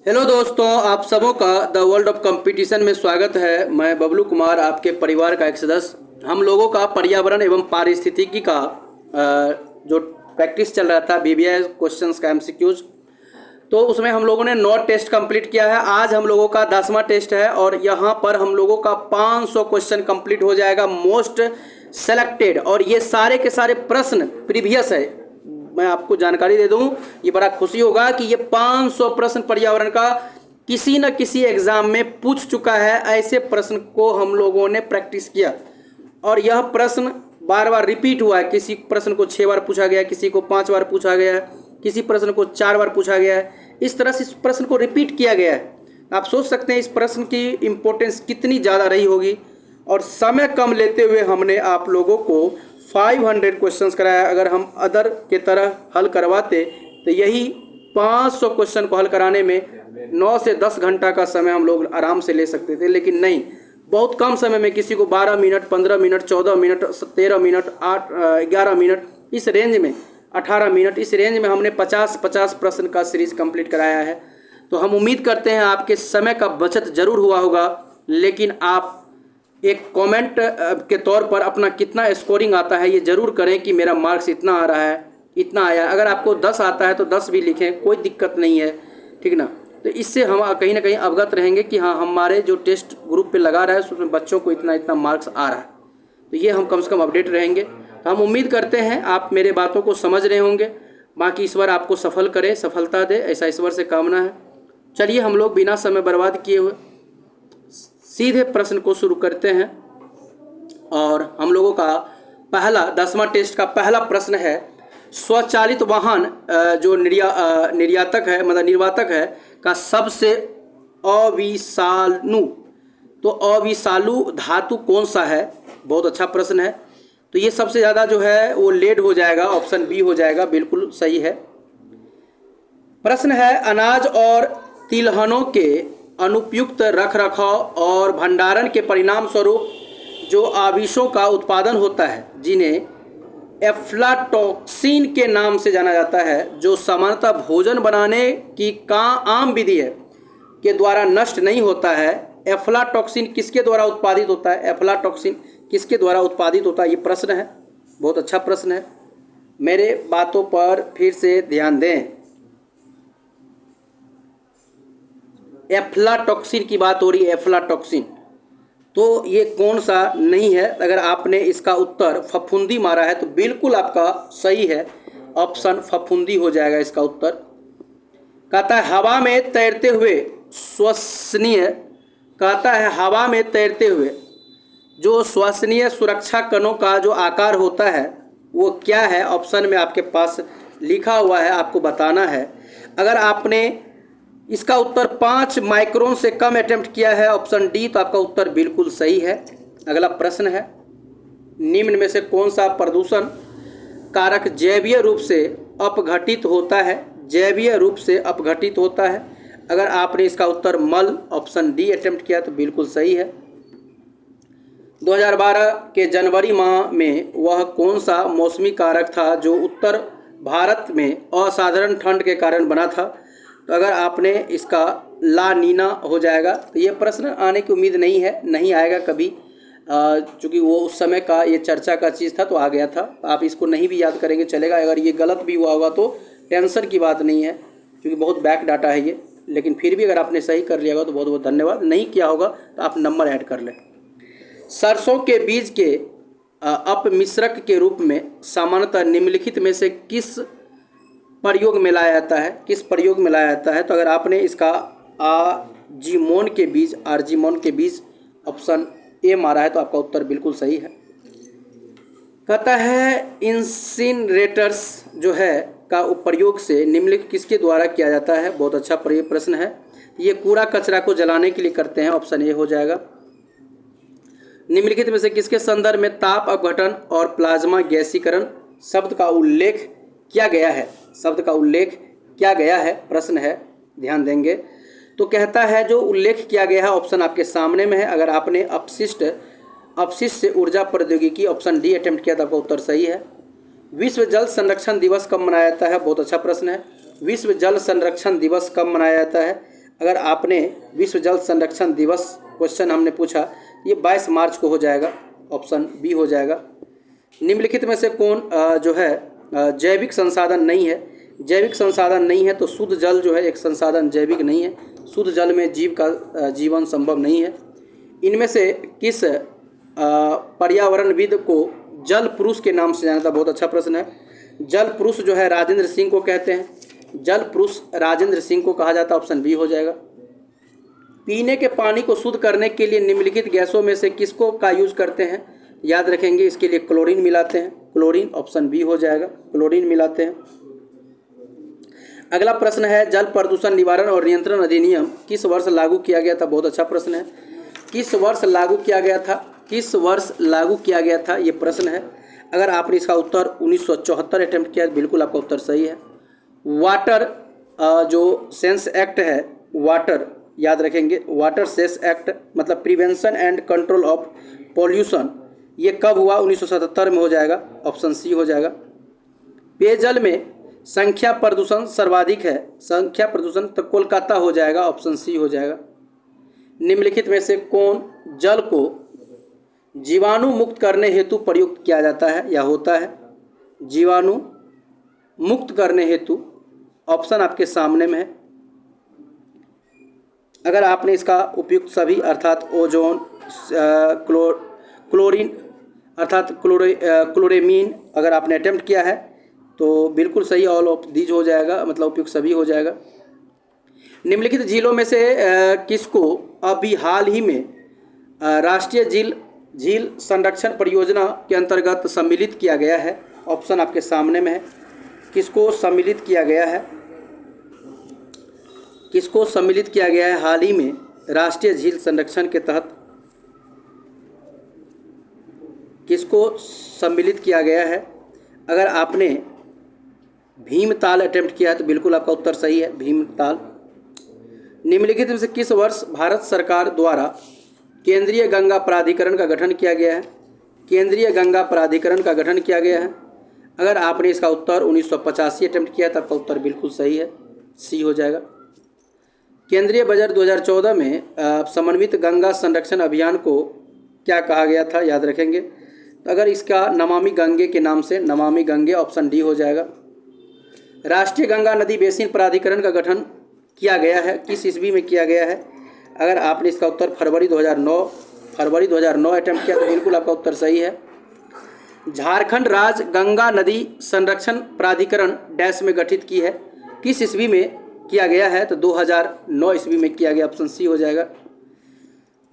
Hello दोस्तों, आप सबों का द वर्ल्ड ऑफ कंपटीशन में स्वागत है। मैं बबलू कुमार, आपके परिवार का एक सदस्य। हम लोगों का पर्यावरण एवं पारिस्थितिकी का जो प्रैक्टिस चल रहा था बीबीआई क्वेश्चंस का एमसीक्यूज, तो उसमें हम लोगों ने 9 टेस्ट कंप्लीट किया है। आज हम लोगों का 10वां टेस्ट है और यहाँ पर हम लोगों का 500 क्वेश्चन कंप्लीट हो जाएगा, मोस्ट सेलेक्टेड। और ये सारे के सारे प्रश्न प्रीवियस है। मैं आपको जानकारी दे दूं, ये बड़ा खुशी होगा कि ये 500 प्रश्न पर्यावरण का किसी न किसी एग्जाम में पूछ चुका है। ऐसे प्रश्न को हम लोगों ने प्रैक्टिस किया और यह प्रश्न बार बार रिपीट हुआ है। किसी प्रश्न को 6 बार पूछा गया, किसी को 5 बार पूछा गया है, किसी प्रश्न को 4 बार पूछा गया है। इस तरह से इस प्रश्न को रिपीट किया गया है। आप सोच सकते हैं इस प्रश्न की इम्पोर्टेंस कितनी ज़्यादा रही होगी। और समय कम लेते हुए हमने आप लोगों को 500 क्वेश्चंस कराया। अगर हम अदर के तरह हल करवाते तो यही 500 क्वेश्चन को हल कराने में 9 से 10 घंटा का समय हम लोग आराम से ले सकते थे, लेकिन नहीं, बहुत कम समय में किसी को 12 minute, 15 minute, 14 minute, 13 minute, 11 minute, इस रेंज में 18 मिनट, इस रेंज में हमने 50 प्रश्न का सीरीज कंप्लीट कराया है। तो हम उम्मीद करते हैं आपके समय का बचत जरूर हुआ होगा, लेकिन आप एक कमेंट के तौर पर अपना कितना स्कोरिंग आता है ये ज़रूर करें कि मेरा मार्क्स इतना आ रहा है, इतना आया। अगर आपको 10 आता है तो 10 भी लिखें, कोई दिक्कत नहीं है, ठीक ना। तो इससे हम कहीं ना कहीं अवगत रहेंगे कि हाँ, हमारे जो टेस्ट ग्रुप पे लगा रहा है उसमें बच्चों को इतना इतना मार्क्स आ रहा है। तो ये हम कम से कम अपडेट रहेंगे। तो हम उम्मीद करते हैं आप मेरे बातों को समझ रहे होंगे। बाकी ईश्वर आपको सफल करे, सफलता दे, ऐसा ईश्वर से कामना है। चलिए हम लोग बिना समय बर्बाद किए हुए सीधे प्रश्न को शुरू करते हैं। और हम लोगों का पहला 10वां टेस्ट का पहला प्रश्न है, स्वचालित वाहन जो निर्यातक है, मतलब निर्वातक है, का सबसे अविषालु, तो अविषालु धातु कौन सा है? बहुत अच्छा प्रश्न है। तो ये सबसे ज़्यादा जो है वो लेड हो जाएगा, ऑप्शन बी हो जाएगा, बिल्कुल सही है। प्रश्न है, अनाज और तिलहनों के अनुपयुक्त रखरखाव और भंडारण के परिणाम स्वरूप जो आविशों का उत्पादन होता है, जिन्हें एफ्लाटॉक्सिन के नाम से जाना जाता है, जो सामान्यतः भोजन बनाने की आम विधि है के द्वारा नष्ट नहीं होता है। एफ्लाटॉक्सिन किसके द्वारा उत्पादित होता है? एफ्लाटॉक्सिन किसके द्वारा उत्पादित होता है? ये प्रश्न है, बहुत अच्छा प्रश्न है। मेरे बातों पर फिर से ध्यान दें। एफ्लाटॉक्सिन की बात हो रही है, एफ्लाटॉक्सिन। तो ये कौन सा नहीं है? अगर आपने इसका उत्तर फफूंदी मारा है तो बिल्कुल आपका सही है, ऑप्शन फफूंदी हो जाएगा इसका उत्तर। कहता है हवा में तैरते हुए श्वसनीय, कहता है हवा में तैरते हुए जो श्वसनीय सुरक्षा कणों का जो आकार होता है वो क्या है? ऑप्शन में आपके पास लिखा हुआ है, आपको बताना है। अगर आपने इसका उत्तर 5 माइक्रोन से कम अटेम्प्ट किया है, ऑप्शन डी, तो आपका उत्तर बिल्कुल सही है। अगला प्रश्न है, निम्न में से कौन सा प्रदूषण कारक जैवीय रूप से अपघटित होता है? जैवीय रूप से अपघटित होता है। अगर आपने इसका उत्तर मल, ऑप्शन डी, अटेम्प्ट किया तो बिल्कुल सही है। 2012 के जनवरी माह में वह कौन सा मौसमी कारक था जो उत्तर भारत में असाधारण ठंड के कारण बना था? तो अगर आपने इसका ला नीना हो जाएगा। तो ये प्रश्न आने की उम्मीद नहीं है, नहीं आएगा कभी, चूँकि वो उस समय का ये चर्चा का चीज़ था तो आ गया था। आप इसको नहीं भी याद करेंगे चलेगा। अगर ये गलत भी हुआ होगा तो टेंशन की बात नहीं है, क्योंकि बहुत बैक डाटा है ये। लेकिन फिर भी अगर आपने सही कर लिया होगा तो बहुत बहुत धन्यवाद। नहीं किया होगा तो आप नंबर ऐड कर लें। सरसों के बीज के अपमिश्रक के रूप में सामान्यतः निम्नलिखित में से किस प्रयोग में लाया जाता है? किस प्रयोग में लाया जाता है? तो अगर आपने इसका आर्जिमोन के बीज ऑप्शन ए मारा है तो आपका उत्तर बिल्कुल सही है। कहता है इंसिनरेटर्स जो है का प्रयोग से निम्नलिखित किसके द्वारा किया जाता है? बहुत अच्छा प्रश्न है। ये कूड़ा कचरा को जलाने के लिए करते हैं, ऑप्शन ए हो जाएगा। निम्नलिखित में से किसके संदर्भ में ताप अपघटन और प्लाज्मा गैसीकरण शब्द का उल्लेख किया गया है? शब्द का उल्लेख किया गया है, प्रश्न है, ध्यान देंगे। तो कहता है जो उल्लेख किया गया है, ऑप्शन आपके सामने में है। अगर आपने अपशिष्ट से ऊर्जा प्रौद्योगिकी, ऑप्शन डी, अटेम्प्ट किया तो आपका उत्तर सही है। विश्व जल संरक्षण दिवस कब मनाया जाता है? बहुत अच्छा प्रश्न है। विश्व जल संरक्षण दिवस कब मनाया जाता है? अगर आपने विश्व जल संरक्षण दिवस क्वेश्चन हमने पूछा, ये 22 मार्च को हो जाएगा, ऑप्शन बी हो जाएगा। निम्नलिखित में से कौन जो है जैविक संसाधन नहीं है? जैविक संसाधन नहीं है तो शुद्ध जल जो है एक संसाधन जैविक नहीं है, शुद्ध जल में जीव का जीवन संभव नहीं है। इनमें से किस पर्यावरणविद को जल पुरुष के नाम से जाना था? बहुत अच्छा प्रश्न है। जल पुरुष जो है राजेंद्र सिंह को कहते हैं, जल पुरुष राजेंद्र सिंह को कहा जाता है, ऑप्शन बी हो जाएगा। पीने के पानी को शुद्ध करने के लिए निम्नलिखित गैसों में से किसको का यूज करते हैं? याद रखेंगे, इसके लिए क्लोरीन मिलाते हैं, क्लोरीन, ऑप्शन बी हो जाएगा, क्लोरीन मिलाते हैं। अगला प्रश्न है, जल प्रदूषण निवारण और नियंत्रण अधिनियम किस वर्ष लागू किया गया था? बहुत अच्छा प्रश्न है। किस वर्ष लागू किया गया था? किस वर्ष लागू किया गया था, ये प्रश्न है। अगर आपने इसका उत्तर 1974 अटेम्प्ट किया, बिल्कुल आपका उत्तर सही है। वाटर जो सेंस एक्ट है, वाटर याद रखेंगे, वाटर सेस एक्ट मतलब prevention and control of pollution, ये कब हुआ? 1977 में हो जाएगा, ऑप्शन सी हो जाएगा। पेयजल में संख्या प्रदूषण सर्वाधिक है, संख्या प्रदूषण तो कोलकाता हो जाएगा, ऑप्शन सी हो जाएगा। निम्नलिखित में से कौन जल को जीवाणु मुक्त करने हेतु प्रयुक्त किया जाता है या होता है? जीवाणु मुक्त करने हेतु, ऑप्शन आपके सामने में है। अगर आपने इसका उपयुक्त सभी अर्थात ओजोन, क्लोरीन अर्थात क्लोरेमीन अगर आपने अटेम्प्ट किया है तो बिल्कुल सही, ऑल ऑफ दीज हो जाएगा, मतलब उपयुक्त सभी हो जाएगा। निम्नलिखित झीलों में से किसको अभी हाल ही में राष्ट्रीय झील संरक्षण परियोजना के अंतर्गत सम्मिलित किया गया है? ऑप्शन आपके सामने में है। किसको सम्मिलित किया गया है? किसको सम्मिलित किया गया है हाल ही में राष्ट्रीय झील संरक्षण के तहत? किसको सम्मिलित किया गया है? अगर आपने भीमताल अटेम्प्ट किया है तो बिल्कुल आपका उत्तर सही है, भीमताल। निम्नलिखित में से किस वर्ष भारत सरकार द्वारा केंद्रीय गंगा प्राधिकरण का गठन किया गया है? केंद्रीय गंगा प्राधिकरण का गठन किया गया है। अगर आपने इसका उत्तर 1985 अटेम्प्ट किया तो आपका उत्तर बिल्कुल सही है, सी हो जाएगा। केंद्रीय बजट 2014 में समन्वित गंगा संरक्षण अभियान को क्या कहा गया था? याद रखेंगे, तो अगर इसका नमामि गंगे के नाम से, नमामि गंगे, ऑप्शन डी हो जाएगा। राष्ट्रीय गंगा नदी बेसिन प्राधिकरण का गठन किया गया है, किस ईस्वी में किया गया है? अगर आपने इसका उत्तर फरवरी 2009 अटेम्प्ट किया तो बिल्कुल आपका उत्तर सही है। झारखंड राज्य गंगा नदी संरक्षण प्राधिकरण डैश में गठित की है, किस ईस्वी में किया गया है? तो 2009 ईस्वी में किया गया, ऑप्शन सी हो जाएगा।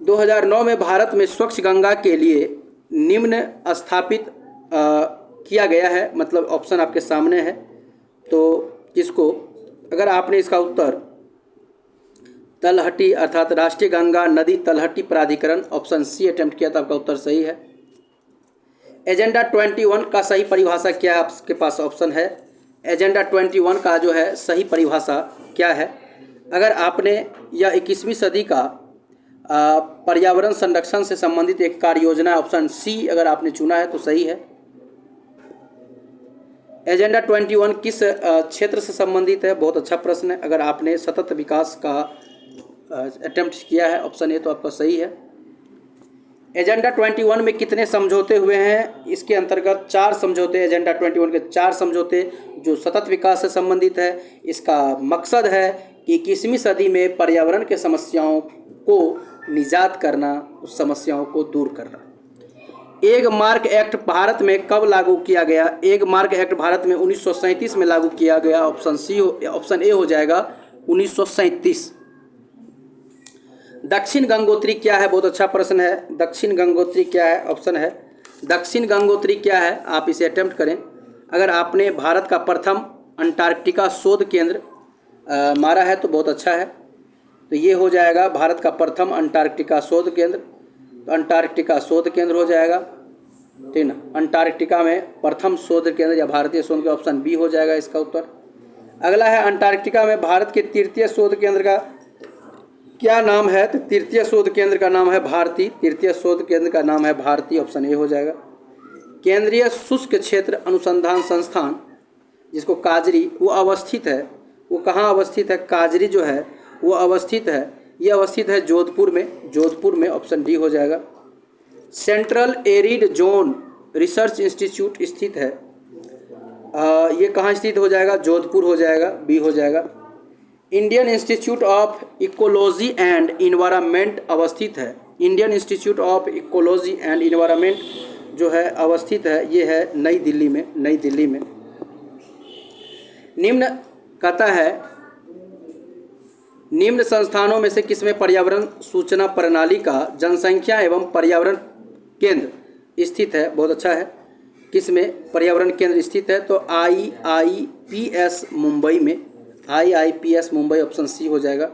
2009 में भारत में स्वच्छ गंगा के लिए निम्न स्थापित किया गया है, मतलब ऑप्शन आपके सामने है। तो किसको, अगर आपने इसका उत्तर तलहटी अर्थात राष्ट्रीय गंगा नदी तलहटी प्राधिकरण, ऑप्शन सी अटेम्प्ट किया तो आपका उत्तर सही है। एजेंडा 21 का सही परिभाषा क्या है? आपके पास ऑप्शन है। एजेंडा 21 का जो है सही परिभाषा क्या है? अगर आपने यह 21वीं सदी का पर्यावरण संरक्षण से संबंधित एक कार्य योजना, ऑप्शन सी अगर आपने चुना है तो सही है। एजेंडा 21 किस क्षेत्र से संबंधित है? बहुत अच्छा प्रश्न है। अगर आपने सतत विकास का अटेम्प्ट किया है, ऑप्शन ए, तो आपका सही है। एजेंडा 21 में कितने समझौते हुए हैं? इसके अंतर्गत 4 समझौते, एजेंडा 21 के 4 समझौते जो सतत विकास से संबंधित है। इसका मकसद है कि 21वीं सदी में पर्यावरण के समस्याओं को निजात करना, उस समस्याओं को दूर करना। एग मार्क एक्ट भारत में कब लागू किया गया? एग मार्क एक्ट भारत में 1937 में लागू किया गया, ऑप्शन ए हो जाएगा, 1937। दक्षिण गंगोत्री क्या है? बहुत अच्छा प्रश्न है। दक्षिण गंगोत्री क्या है? ऑप्शन है दक्षिण गंगोत्री क्या है, आप इसे अटेम्प्ट करें। अगर आपने भारत का प्रथम अंटार्कटिका शोध केंद्र मारा है तो बहुत अच्छा है, तो ये हो जाएगा भारत का प्रथम अंटार्कटिका शोध केंद्र, तो अंटार्कटिका शोध केंद्र हो जाएगा, ठीक ना। अंटार्कटिका में प्रथम शोध केंद्र या भारतीय शोध केंद्र, ऑप्शन बी हो जाएगा इसका उत्तर। अगला है अंटार्कटिका में भारत के तृतीय शोध केंद्र का क्या नाम है? तो तृतीय शोध केंद्र का नाम है भारती, तृतीय शोध केंद्र का नाम है भारती, ऑप्शन ए हो जाएगा। केंद्रीय शुष्क क्षेत्र अनुसंधान संस्थान जिसको काजरी, वो अवस्थित है, वो कहाँ अवस्थित है? काजरी जो है वो अवस्थित है, ये अवस्थित है जोधपुर में, जोधपुर में, ऑप्शन डी हो जाएगा। Central arid zone research institute स्थित है, ये कहाँ स्थित हो जाएगा? जोधपुर हो जाएगा, बी हो जाएगा। Indian institute of ecology and environment अवस्थित है, Indian institute of ecology and environment जो है अवस्थित है, ये है नई दिल्ली में, नई दिल्ली में। निम्न कहता है निम्न संस्थानों में से किसमें पर्यावरण सूचना प्रणाली का जनसंख्या एवं पर्यावरण केंद्र स्थित है? बहुत अच्छा है, किसमें पर्यावरण केंद्र स्थित है? तो IIPS मुंबई में, IIPS मुंबई, ऑप्शन सी हो जाएगा।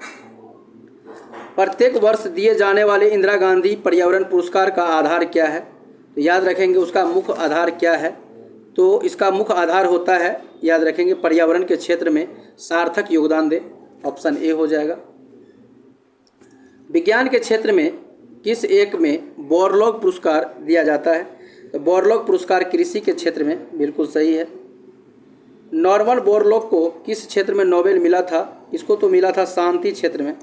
प्रत्येक वर्ष दिए जाने वाले इंदिरा गांधी पर्यावरण पुरस्कार का आधार क्या है? तो याद रखेंगे उसका मुख्य आधार क्या है? तो इसका मुख्य आधार होता है, याद रखेंगे, पर्यावरण के क्षेत्र में सार्थक योगदान दे, ऑप्शन ए हो जाएगा। विज्ञान के क्षेत्र में किस एक में बोरलॉग पुरस्कार दिया जाता है? तो बोरलॉग पुरस्कार कृषि के क्षेत्र में, बिल्कुल सही है। नॉर्मन बोरलॉग को किस क्षेत्र में नोबेल मिला था? इसको तो मिला था शांति क्षेत्र में,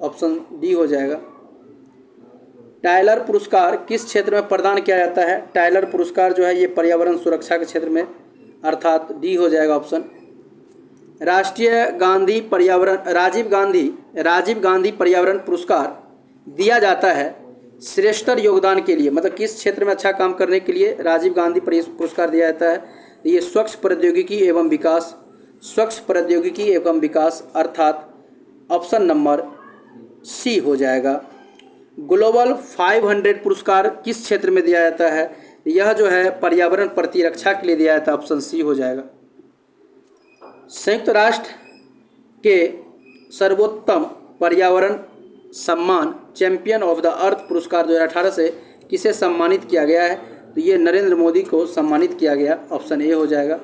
ऑप्शन डी हो जाएगा। टाइलर पुरस्कार किस क्षेत्र में प्रदान किया जाता है? टाइलर पुरस्कार जो है ये पर्यावरण सुरक्षा के क्षेत्र में, अर्थात डी हो जाएगा ऑप्शन। राजीव गांधी पर्यावरण पुरस्कार दिया जाता है श्रेष्ठतर योगदान के लिए, मतलब किस क्षेत्र में अच्छा काम करने के लिए राजीव गांधी पुरस्कार दिया जाता है? ये स्वच्छ प्रौद्योगिकी एवं विकास, स्वच्छ प्रौद्योगिकी एवं विकास, अर्थात ऑप्शन नंबर सी हो जाएगा। ग्लोबल 500 पुरस्कार किस क्षेत्र में दिया जाता है? यह जो है पर्यावरण प्रतिरक्षा के लिए दिया जाता है, ऑप्शन सी हो जाएगा। संयुक्त राष्ट्र के सर्वोत्तम पर्यावरण सम्मान चैंपियन ऑफ द अर्थ पुरस्कार 2018 से किसे सम्मानित किया गया है? तो ये नरेंद्र मोदी को सम्मानित किया गया, ऑप्शन ए हो जाएगा।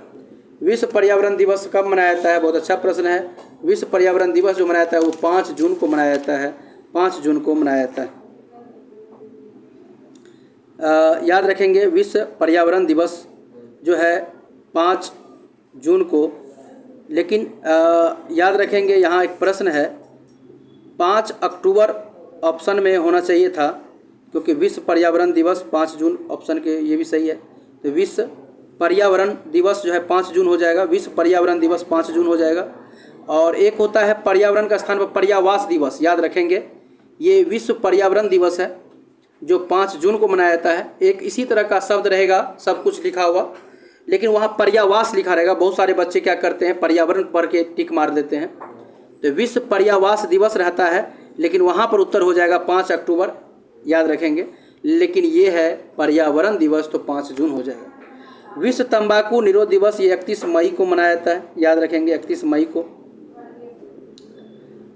विश्व पर्यावरण दिवस कब मनाया जाता है? बहुत अच्छा प्रश्न है। विश्व पर्यावरण दिवस जो मनाया जाता है वो 5 जून को मनाया जाता है, 5 जून को मनाया जाता है। याद रखेंगे विश्व पर्यावरण दिवस जो है 5 जून को, लेकिन याद रखेंगे यहाँ एक प्रश्न है, 5 अक्टूबर ऑप्शन में होना चाहिए था, क्योंकि विश्व पर्यावरण दिवस 5 जून ऑप्शन के, ये भी सही है। तो विश्व पर्यावरण दिवस जो है 5 जून हो जाएगा, विश्व पर्यावरण दिवस 5 जून हो जाएगा। और एक होता है पर्यावरण का स्थान पर पर्यावास दिवस, याद रखेंगे ये विश्व पर्यावरण दिवस है जो 5 जून को मनाया जाता है। एक इसी तरह का शब्द रहेगा, सब कुछ लिखा हुआ, लेकिन वहाँ पर्यावास लिखा रहेगा। बहुत सारे बच्चे क्या करते हैं, पर्यावरण पढ़ के टिक मार देते हैं। तो विश्व पर्यावास दिवस रहता है, लेकिन वहाँ पर उत्तर हो जाएगा 5 अक्टूबर, याद रखेंगे। लेकिन ये है पर्यावरण दिवस, तो 5 जून हो जाएगा। विश्व तंबाकू निरोध दिवस ये 31 मई को मनाया जाता है, याद रखेंगे 31 मई को।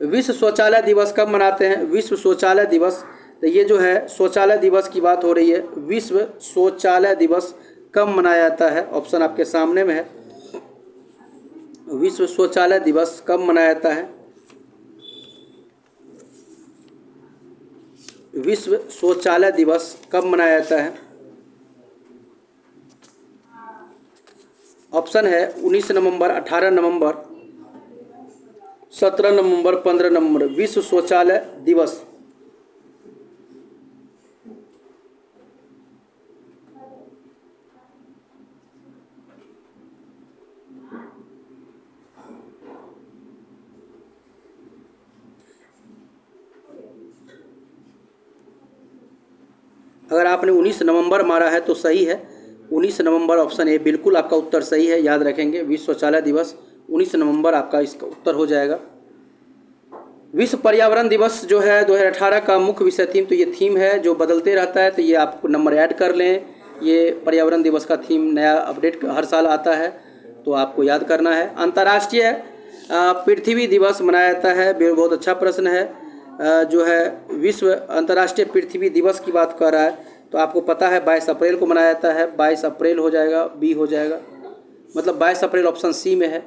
विश्व शौचालय दिवस कब मनाते हैं? विश्व शौचालय दिवस, तो ये जो है शौचालय दिवस की बात हो रही है। विश्व शौचालय दिवस कब मनाया जाता है? ऑप्शन आपके सामने में है। विश्व शौचालय दिवस कब मनाया जाता है? विश्व शौचालय दिवस कब मनाया जाता है? ऑप्शन है 19 नवंबर, 18 नवंबर, 17 नवंबर, 15 नवंबर। विश्व शौचालय दिवस अगर आपने 19 नवंबर मारा है तो सही है, 19 नवंबर ऑप्शन ए बिल्कुल आपका उत्तर सही है, याद रखेंगे। विश्व शौचालय दिवस 19 नवंबर आपका इसका उत्तर हो जाएगा। विश्व पर्यावरण दिवस जो है 2018 का मुख्य विषय थीम, तो ये थीम है जो बदलते रहता है, तो ये आप नंबर ऐड कर लें। ये पर्यावरण दिवस का थीम नया अपडेट हर साल आता है, तो आपको याद करना है। अंतर्राष्ट्रीय पृथ्वी दिवस मनाया जाता है, बहुत अच्छा प्रश्न है। जो है विश्व अंतर्राष्ट्रीय पृथ्वी दिवस की बात कर रहा है, तो आपको पता है 22 अप्रैल को मनाया जाता है, 22 अप्रैल हो जाएगा, बी हो जाएगा, मतलब 22 अप्रैल ऑप्शन सी में है।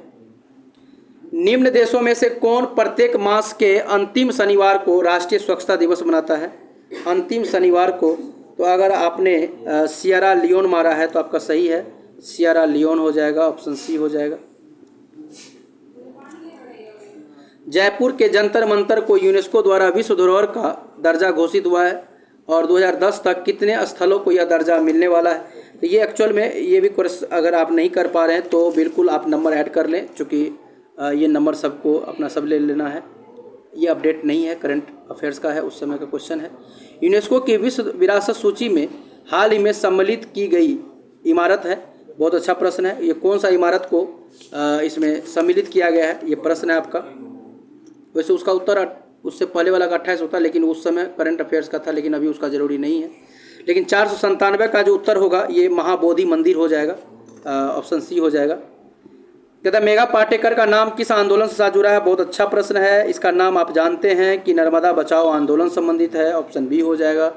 निम्न देशों में से कौन प्रत्येक मास के अंतिम शनिवार को राष्ट्रीय स्वच्छता दिवस मनाता है? अंतिम शनिवार को, तो अगर आपने सियरा लियोन मारा है तो आपका सही है, सियरा लियोन हो जाएगा, ऑप्शन सी हो जाएगा। जयपुर के जंतर मंतर को यूनेस्को द्वारा विश्व धरोहर का दर्जा घोषित हुआ है और 2010 तक कितने स्थलों को यह दर्जा मिलने वाला है। तो ये एक्चुअल में ये भी कोर्स अगर आप नहीं कर पा रहे हैं तो बिल्कुल आप नंबर ऐड कर लें, चूँकि ये नंबर सबको अपना सब ले लेना है। ये अपडेट नहीं है, करंट अफेयर्स का है, उस समय का क्वेश्चन है। यूनेस्को की विश्व विरासत सूची में हाल ही में सम्मिलित की गई इमारत है। बहुत अच्छा प्रश्न है। ये कौन सा इमारत को इसमें सम्मिलित किया गया है, ये प्रश्न है आपका। वैसे उसका उत्तर उससे पहले वाला का 28 होता, लेकिन उस समय करंट अफेयर्स का था, लेकिन अभी उसका ज़रूरी नहीं है। लेकिन 497 का जो उत्तर होगा ये महाबोधि मंदिर हो जाएगा, ऑप्शन सी हो जाएगा। कहता है मेघा पाटेकर का नाम किस आंदोलन से साथ जुड़ा है। बहुत अच्छा प्रश्न है। इसका नाम आप जानते हैं कि नर्मदा बचाओ आंदोलन संबंधित है, ऑप्शन बी हो जाएगा।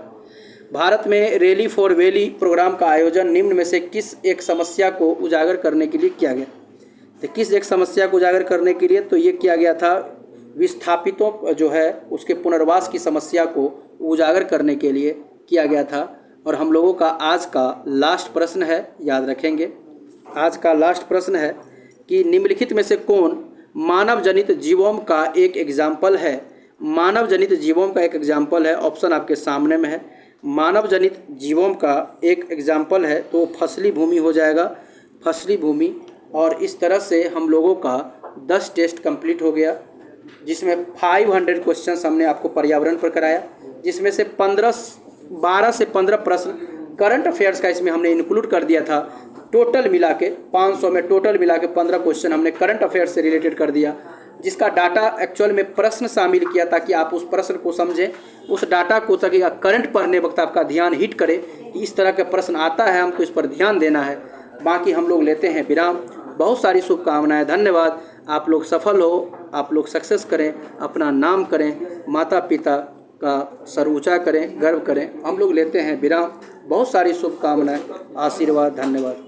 भारत में रैली फॉर वैली प्रोग्राम का आयोजन निम्न में से किस एक समस्या को उजागर करने के लिए किया गया। तो किस एक समस्या को उजागर करने के लिए, तो ये किया गया था विस्थापितों जो है उसके पुनर्वास की समस्या को उजागर करने के लिए किया गया था। और हम लोगों का आज का लास्ट प्रश्न है, याद रखेंगे। आज का लास्ट प्रश्न है कि निम्नलिखित में से कौन मानव जनित जीवोम का एक एग्जाम्पल है। मानव जनित जीवोम का एक एग्जाम्पल है, ऑप्शन आपके सामने में है। मानव जनित जीवों का एक एग्जाम्पल है तो फसली भूमि हो जाएगा, फसली भूमि। और इस तरह से हम लोगों का 10 टेस्ट कंप्लीट हो गया, जिसमें 500 क्वेश्चंस हमने आपको पर्यावरण पर कराया, जिसमें से 12 से 15 प्रश्न करंट अफेयर्स का इसमें हमने इंक्लूड कर दिया था। टोटल मिला के 500 में टोटल मिला के 15 क्वेश्चन हमने करंट अफेयर्स से रिलेटेड कर दिया, जिसका डाटा एक्चुअल में प्रश्न शामिल किया ताकि आप उस प्रश्न को समझें, उस डाटा को ताकि करंट पढ़ने वक्त आपका ध्यान हिट करे कि इस तरह का प्रश्न आता है, हमको इस पर ध्यान देना है। बाकी हम लोग लेते हैं विराम। बहुत सारी शुभकामनाएं, धन्यवाद। आप लोग सफल हो, आप लोग सक्सेस करें, अपना नाम करें, माता पिता का सर ऊँचा करें, गर्व करें। हम लोग लेते हैं विराम। बहुत सारी शुभकामनाएं, आशीर्वाद, धन्यवाद।